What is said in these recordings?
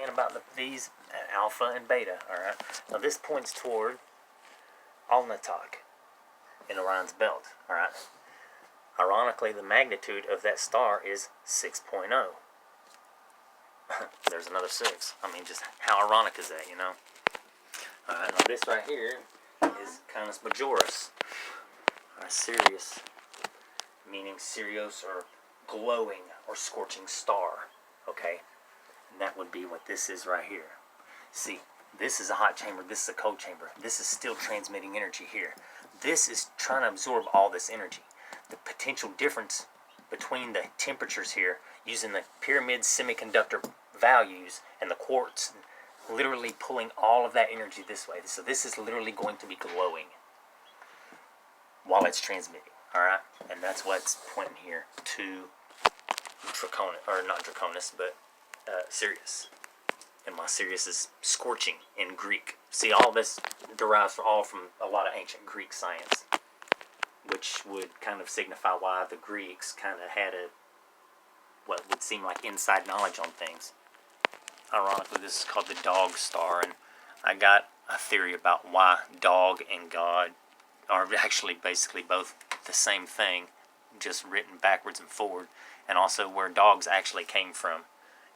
saying about these alpha and beta. All right. Now this points toward Alnitak in Orion's belt. All right. Ironically, the magnitude of that star is 6.0. There's another 6. I mean, just how ironic is that, you know? All right. Now this right here is Canis Majoris. Sirius, meaning Sirius or glowing or scorching star. Okay. And that would be what this is right here. See, this is a hot chamber, this is a cold chamber. This is still transmitting energy here. This is trying to absorb all this energy. The potential difference between the temperatures here, using the pyramid semiconductor values and the quartz, literally pulling all of that energy this way. So this is literally going to be glowing while it's transmitting. Alright? And that's what's pointing here to Draconis, or not Draconis, but Sirius. And why Sirius is scorching in Greek. See, all this derives all from a lot of ancient Greek science, which would kind of signify why the Greeks kind of had what would seem like inside knowledge on things. Ironically, this is called the dog star, and I got a theory about why dog and God are actually basically both the same thing, just written backwards and forward, and also where dogs actually came from,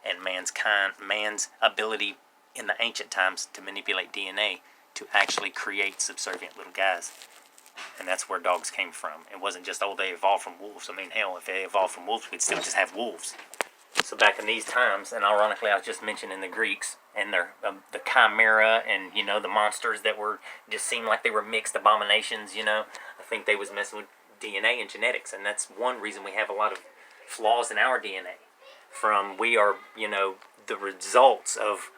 and man's ability in the ancient times to manipulate DNA to actually create subservient little guys. And that's where dogs came from. It wasn't just, oh, they evolved from wolves. I mean, hell, if they evolved from wolves, we'd still just have wolves. So back in these times, and ironically, I was just mentioning the Greeks and their the chimera and, you know, the monsters that were just seemed like they were mixed abominations, you know. I think they was messing with DNA and genetics, and that's one reason we have a lot of flaws in our DNA. We are, you know, the results of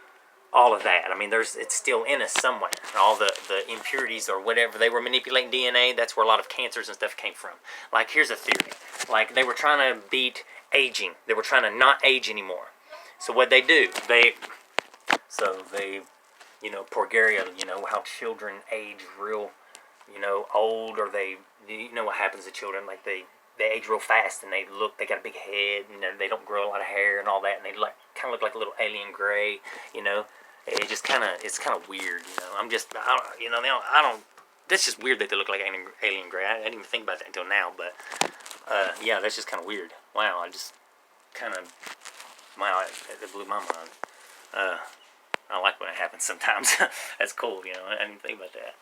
all of that. I mean, it's still in us somewhere. All the impurities or whatever, they were manipulating DNA. That's where a lot of cancers and stuff came from. Like, here's a theory. Like, they were trying to beat aging. They were trying to not age anymore. So what they do, they, you know, Porgeria, you know, how children age real, you know, old, or you know what happens to children, like they age real fast, and they got a big head, and they don't grow a lot of hair and all that, and they kind of look like a little alien gray, you know. It's kind of weird, you know. That's just weird that they look like alien gray. I didn't even think about that until now, but yeah, that's just kind of weird. Wow, it blew my mind. I like when it happens sometimes. That's cool, you know. I didn't even think about that.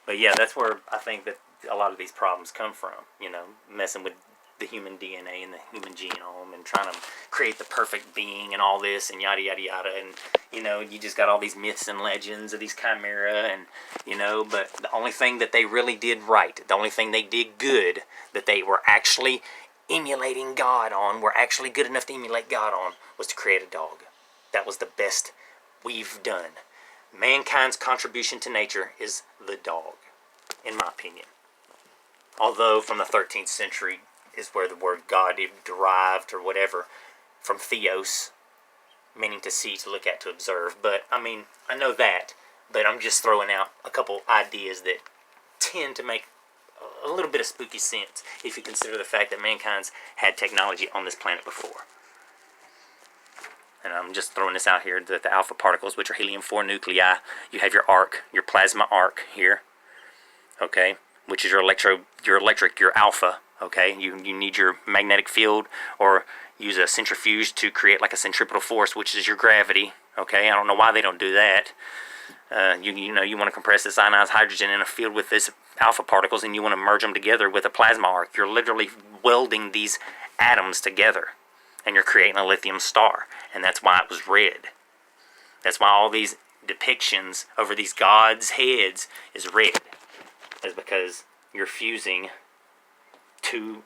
But yeah, that's where I think that a lot of these problems come from, you know, messing with the human DNA and the human genome and trying to create the perfect being and all this and yada yada yada, and you know, you just got all these myths and legends of these chimera, and you know, but the only thing that they really did right, the only thing they did good, that they were actually emulating God on, were actually good enough to emulate God on, was to create a dog. That was the best we've done. Mankind's contribution to nature is the dog, in my opinion. Although from the 13th century is where the word God derived, or whatever, from theos, meaning to see, to look at, to observe. But, I mean, I know that, but I'm just throwing out a couple ideas that tend to make a little bit of spooky sense if you consider the fact that mankind's had technology on this planet before. And I'm just throwing this out here, that the alpha particles, which are helium-4 nuclei, you have your arc, your plasma arc here, okay, which is your alpha, okay. You need your magnetic field, or use a centrifuge to create like a centripetal force, which is your gravity, okay. I don't know why they don't do that. You know, you want to compress this ionized hydrogen in a field with this alpha particles, and you want to merge them together with a plasma arc. You're literally welding these atoms together, and you're creating a lithium star, and that's why it was red. That's why all these depictions over these gods' heads is red. Is because you're fusing two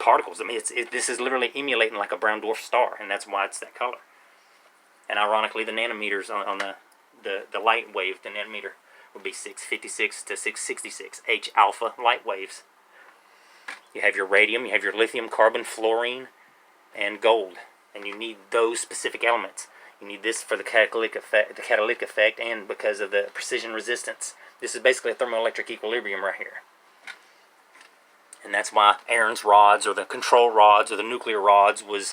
particles. I mean, this is literally emulating like a brown dwarf star, and that's why it's that color. And ironically, the nanometers on the light wave, the nanometer would be 656 to 666 H alpha light waves. You have your radium, you have your lithium, carbon, fluorine, and gold, and you need those specific elements. You need this for the catalytic effect, and because of the precision resistance. This is basically a thermoelectric equilibrium right here. And that's why Aaron's rods, or the control rods, or the nuclear rods was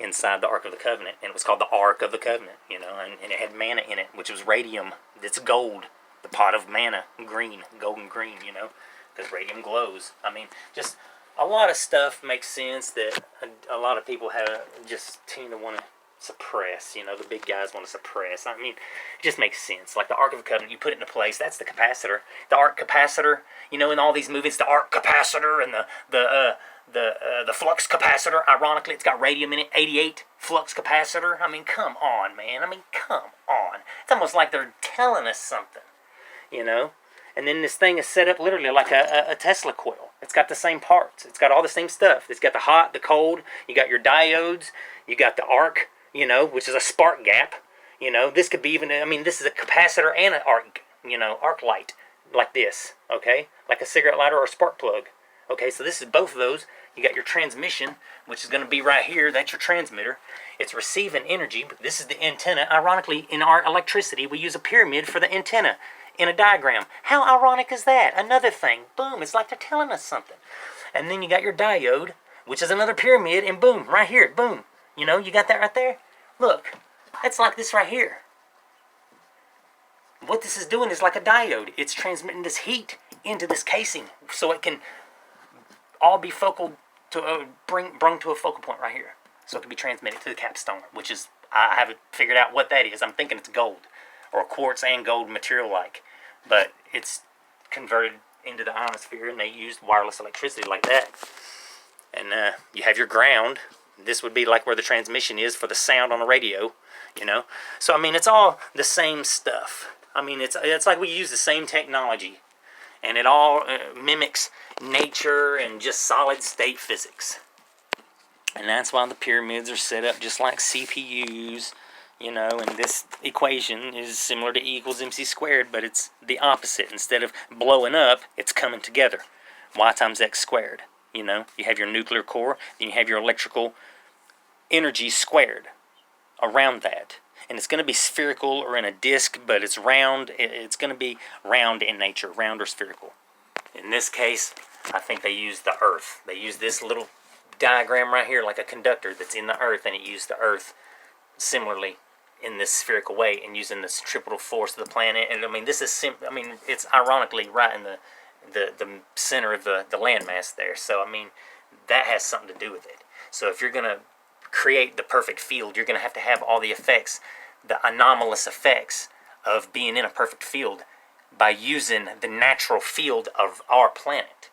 inside the Ark of the Covenant, and it was called the Ark of the Covenant, you know, and it had manna in it, which was radium. It's gold, the pot of manna, green, golden green, you know, because radium glows. I mean, just a lot of stuff makes sense that a lot of people have just tend to want to suppress, you know, the big guys want to suppress. I mean, it just makes sense. Like the Ark of the Covenant, you put it into place, that's the capacitor. The Ark capacitor, you know, in all these movies, the Ark capacitor and the flux capacitor, ironically, it's got radium in it, 88 flux capacitor. I mean, come on, man. I mean, come on. It's almost like they're telling us something, you know? And then this thing is set up literally like a Tesla coil. It's got the same parts. It's got all the same stuff. It's got the hot, the cold. You got your diodes. You got the arc, you know, which is a spark gap. You know, this could be even, I mean, this is a capacitor and an arc, you know, arc light like this, okay? Like a cigarette lighter or a spark plug. Okay, so this is both of those. You got your transmission, which is going to be right here. That's your transmitter. It's receiving energy, but this is the antenna. Ironically, in our electricity, we use a pyramid for the antenna in a diagram. How ironic is that? Another thing. Boom, it's like they're telling us something. And then you got your diode, which is another pyramid, and boom, right here, boom. You know, you got that right there? Look, that's like this right here. What this is doing is like a diode. It's transmitting this heat into this casing so it can all be focal to brung to a focal point right here. So it can be transmitted to the capstone, which is, I haven't figured out what that is. I'm thinking it's gold, or quartz and gold material like. But it's converted into the ionosphere, and they used wireless electricity like that. And you have your ground. This would be like where the transmission is for the sound on the radio, you know. So, I mean, it's all the same stuff. I mean, it's like we use the same technology. And it all mimics nature and just solid state physics. And that's why the pyramids are set up just like CPUs, you know, and this equation is similar to E equals MC squared, but it's the opposite. Instead of blowing up, it's coming together. Y times X squared, you know. You have your nuclear core, then you have your electrical energy squared around that. And it's going to be spherical or in a disc, but it's round. It's going to be round in nature, round or spherical. In this case, I think they used the Earth. They used this little diagram right here like a conductor that's in the Earth, and it used the Earth similarly in this spherical way and using the centripetal force of the planet. And I mean, this is it's ironically right in the center of the landmass there. So, I mean, that has something to do with it. So if you're going to create the perfect field, you're going to have all the effects, the anomalous effects of being in a perfect field by using the natural field of our planet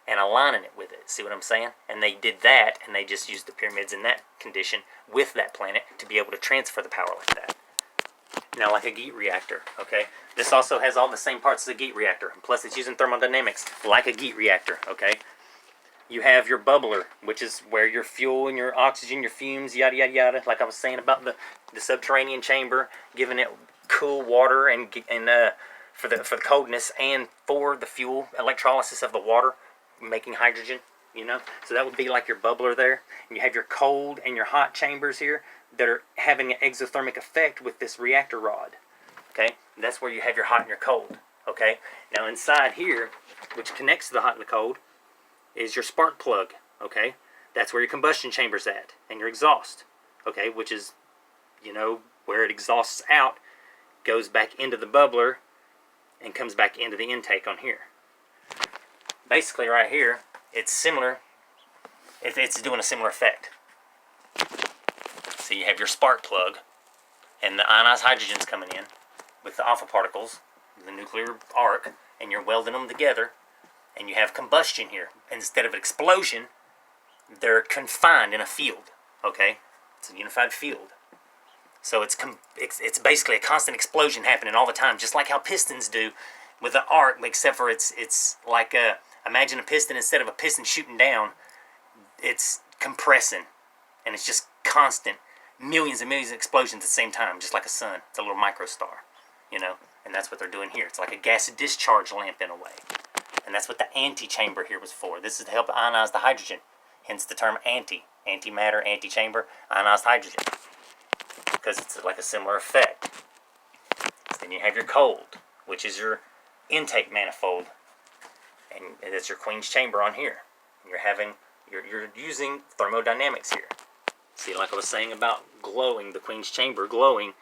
and aligning it with it. See what I'm saying? And they did that, and they just used the pyramids in that condition with that planet to be able to transfer the power like that. Now, like a Geat reactor, okay? This also has all the same parts as a Geat reactor, plus it's using thermodynamics like a Geat reactor, okay? You have your bubbler, which is where your fuel and your oxygen, your fumes, yada, yada, yada. Like I was saying about the subterranean chamber, giving it cool water and for the coldness, and for the fuel, electrolysis of the water, making hydrogen, you know. So that would be like your bubbler there. And you have your cold and your hot chambers here that are having an exothermic effect with this reactor rod, okay. And that's where you have your hot and your cold, okay. Now inside here, which connects to the hot and the cold, is your spark plug, okay? That's where your combustion chamber's at, and your exhaust, okay? Which is, you know, where it exhausts out, goes back into the bubbler, and comes back into the intake on here. Basically, right here, it's similar. It's doing a similar effect. So you have your spark plug, and the ionized hydrogen's coming in with the alpha particles, the nuclear arc, and you're welding them together. And you have combustion here. Instead of explosion, they're confined in a field, okay? It's a unified field. So it's basically a constant explosion happening all the time, just like how pistons do with the arc, except for it's like imagine a piston. Instead of a piston shooting down, it's compressing, and it's just constant, millions and millions of explosions at the same time, just like a sun. It's a little microstar, you know? And that's what they're doing here. It's like a gas discharge lamp in a way. And that's what the antechamber here was for. This is to help ionize the hydrogen. Hence the term antimatter, antechamber, ionized hydrogen. Because it's like a similar effect. Then you have your cold, which is your intake manifold. And that's your Queen's chamber on here. You're using thermodynamics here. See, like I was saying about glowing, the Queen's chamber glowing,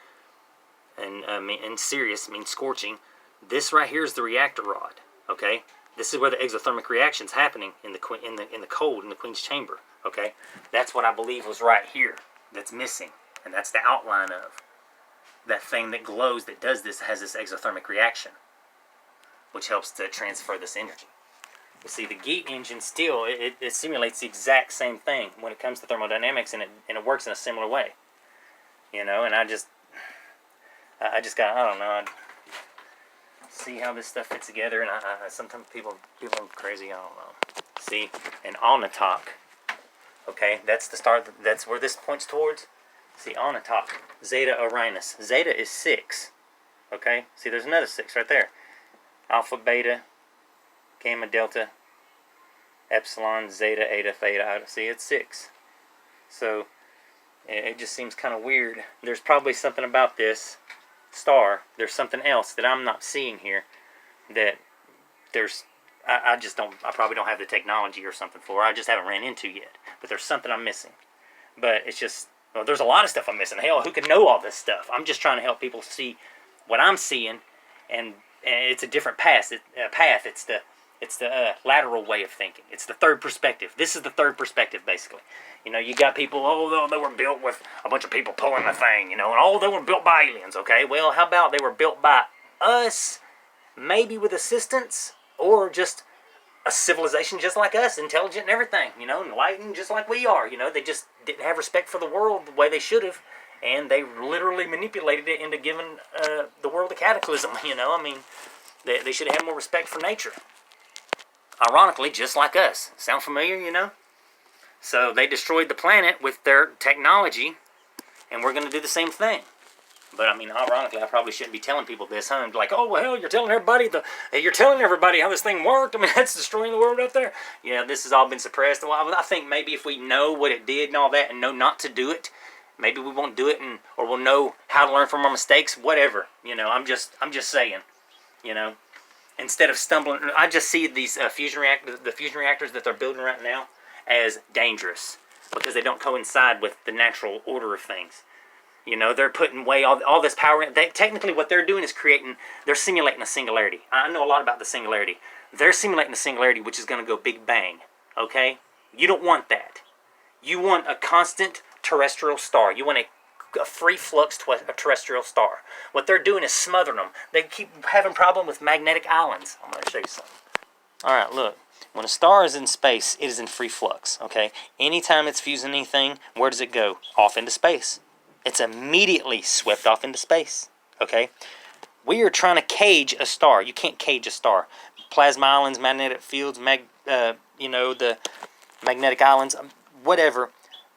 and Sirius means scorching. This right here is the reactor rod. Okay, this is where the exothermic reaction's happening in the cold in the Queen's chamber. Okay, that's what I believe was right here. That's missing, and that's the outline of that thing that glows that does this, has this exothermic reaction, which helps to transfer this energy. You see, the Geat engine still, it simulates the exact same thing when it comes to thermodynamics, and it works in a similar way. You know, and I just got, I don't know, I see how this stuff fits together, and I sometimes people are crazy, I don't know. See, and on the top, okay, that's the star, that's where this points towards. See, on the top, Zeta Orionis. Zeta is 6, okay? See, there's another 6 right there. Alpha, Beta, Gamma, Delta, Epsilon, Zeta, Eta, Theta, Iota. See, it's 6. So, it just seems kind of weird. There's probably something about this star. There's something else that I'm not seeing here that I just don't, I probably don't have the technology or something for. I just haven't ran into yet. But there's something I'm missing. But it's just, well, there's a lot of stuff I'm missing. Hell, who can know all this stuff? I'm just trying to help people see what I'm seeing, and it's a different path. It's the lateral way of thinking. It's the third perspective. This is the third perspective, basically. You know, you got people, oh, they were built with a bunch of people pulling the thing, you know, and oh, they were built by aliens, okay? Well, how about they were built by us, maybe with assistance, or just a civilization just like us, intelligent and everything, you know, enlightened just like we are, you know. They just didn't have respect for the world the way they should have, and they literally manipulated it into giving the world a cataclysm, you know. I mean, they should have had more respect for nature. Ironically, just like us. Sound familiar, you know? So they destroyed the planet with their technology, and we're going to do the same thing. But I mean, ironically, I probably shouldn't be telling people this, huh? Like, oh, well, hell, you're telling everybody how this thing worked. I mean, that's destroying the world up there. Yeah, this has all been suppressed. Well, I think maybe if we know what it did and all that, and know not to do it, maybe we won't do it, or we'll know how to learn from our mistakes. Whatever, you know. I'm just saying, you know. Instead of stumbling, I just see these the fusion reactors that they're building right now as dangerous because they don't coincide with the natural order of things. You know, they're putting away all this power in. Technically, what they're doing is they're simulating a singularity. I know a lot about the singularity. They're simulating a singularity which is going to go big bang, okay? You don't want that. You want a constant terrestrial star. You want a free flux terrestrial star. What they're doing is smothering them. They keep having problem with magnetic islands. I'm going to show you something. All right, look. When a star is in space, it is in free flux, okay? Anytime it's fusing anything, where does it go? Off into space. It's immediately swept off into space, okay? We are trying to cage a star. You can't cage a star. Plasma islands, magnetic fields, you know, the magnetic islands, whatever.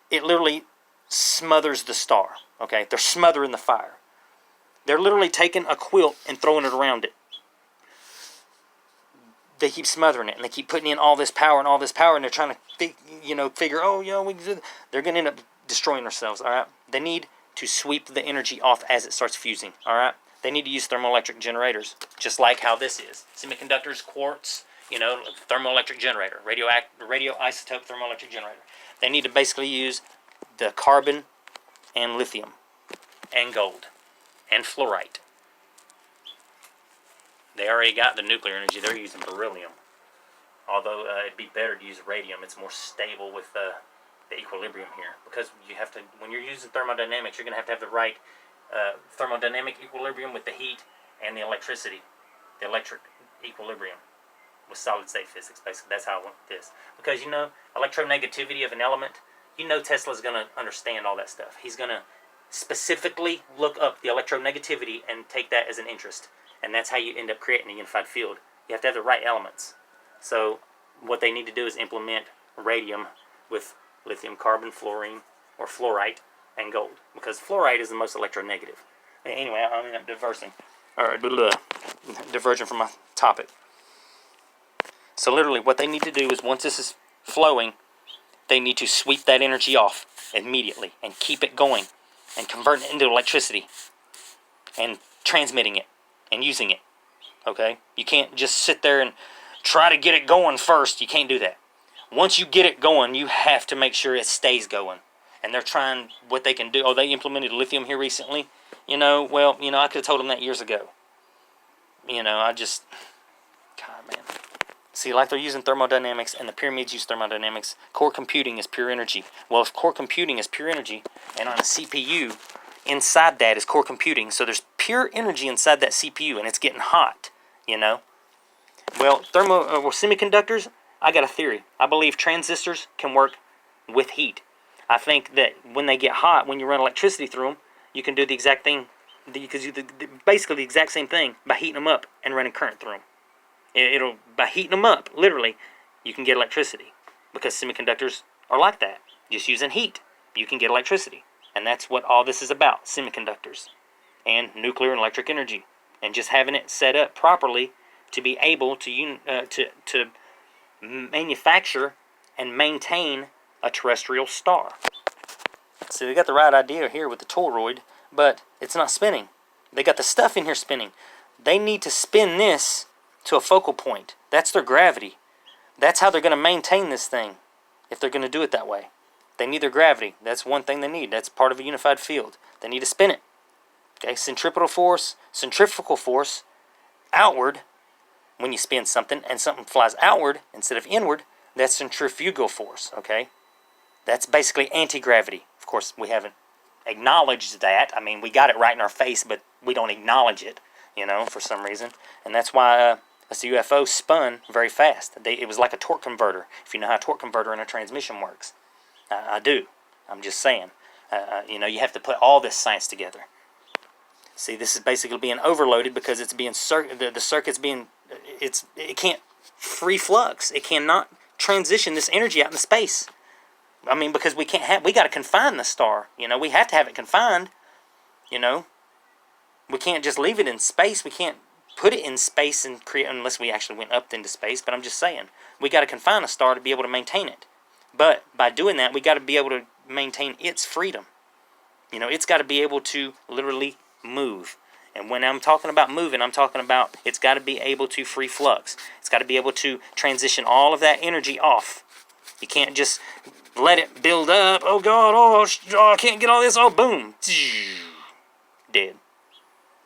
It literally smothers the star, okay? They're smothering the fire. They're literally taking a quilt and throwing it around it. They keep smothering it, and they keep putting in all this power, and they're trying to, figure, oh, you know, they're going to end up destroying themselves, all right? They need to sweep the energy off as it starts fusing, all right? They need to use thermoelectric generators, just like how this is. Semiconductors, quartz, you know, thermoelectric generator, radioisotope thermoelectric generator. They need to basically use the carbon and lithium and gold and fluorite. They already got the nuclear energy. They're using beryllium. Although it'd be better to use radium. It's more stable with the equilibrium here. Because you have to, when you're using thermodynamics, you're going to have the right thermodynamic equilibrium with the heat and the electricity. The electric equilibrium with solid state physics, basically. That's how I want this. Because, you know, electronegativity of an element, you know Tesla's going to understand all that stuff. He's going to specifically look up the electronegativity and take that as an interest. And that's how you end up creating a unified field. You have to have the right elements. So what they need to do is implement radium with lithium, carbon, fluorine, or fluorite, and gold. Because fluorite is the most electronegative. Anyway, I'm diverging from my topic. So literally what they need to do is once this is flowing, they need to sweep that energy off immediately and keep it going and convert it into electricity and transmitting it and using it, okay? You can't just sit there and try to get it going first. You can't do that. Once you get it going, you have to make sure it stays going. and they're trying what they can do. Oh, they implemented lithium here recently. Well, I could have told them that years ago. I just, God, man. See, like they're using thermodynamics, and the pyramids use thermodynamics. Core computing is pure energy. Well, if core computing is pure energy, and on a CPU, inside that is core computing, so there's pure energy inside that CPU, and it's getting hot, Well, semiconductors, I got a theory. I believe transistors can work with heat. I think that when they get hot, when you run electricity through them, you can do the exact thing. You can do basically the exact same thing by heating them up and running current through them. By heating them up, literally, you can get electricity, because semiconductors are like that. Just using heat, you can get electricity, and that's what all this is about: semiconductors and nuclear and electric energy, and just having it set up properly to be able to manufacture and maintain a terrestrial star. So they got the right idea here with the toroid, but it's not spinning. They got the stuff in here spinning. They need to spin this to a focal point. That's their gravity. That's how they're going to maintain this thing, if they're going to do it that way. They need their gravity. That's one thing they need. That's part of a unified field. They need to spin it. Okay, centrifugal force outward. When you spin something and something flies outward instead of inward, that's centrifugal force. Okay, that's basically anti-gravity. Of course, we haven't acknowledged that. I mean, we got it right in our face, but we don't acknowledge it, for some reason. And that's why a UFO spun very fast. It was like a torque converter, if you know how a torque converter in a transmission works. I do. I'm just saying. You have to put all this science together. See, this is basically being overloaded because it's being the circuit's being it can't free flux. It cannot transition this energy out in space. I mean, because we got to confine the star. We have to have it confined. We can't just leave it in space. We can't put it in space and create, unless we actually went up into space. But I'm just saying, we got to confine a star to be able to maintain it. But by doing that, we got to be able to maintain its freedom. It's got to be able to literally move. And when I'm talking about moving, I'm talking about it's got to be able to free flux. It's got to be able to transition all of that energy off. You can't just let it build up. Oh, God, I can't get all this. Oh, boom. Dead.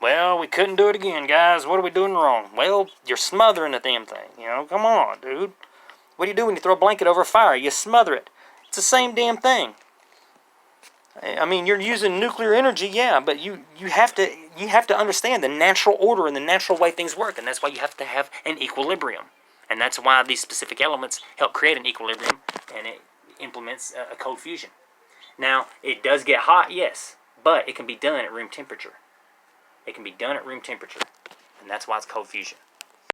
Well, we couldn't do it again, guys. What are we doing wrong? Well, you're smothering the damn thing. Come on, dude. What do you do when you throw a blanket over a fire? You smother it. It's the same damn thing. I mean, you're using nuclear energy, yeah, but you have to understand the natural order and the natural way things work, and that's why you have to have an equilibrium. And that's why these specific elements help create an equilibrium, and it implements a cold fusion. Now, it does get hot, yes, but it can be done at room temperature. It can be done at room temperature, and that's why it's cold fusion.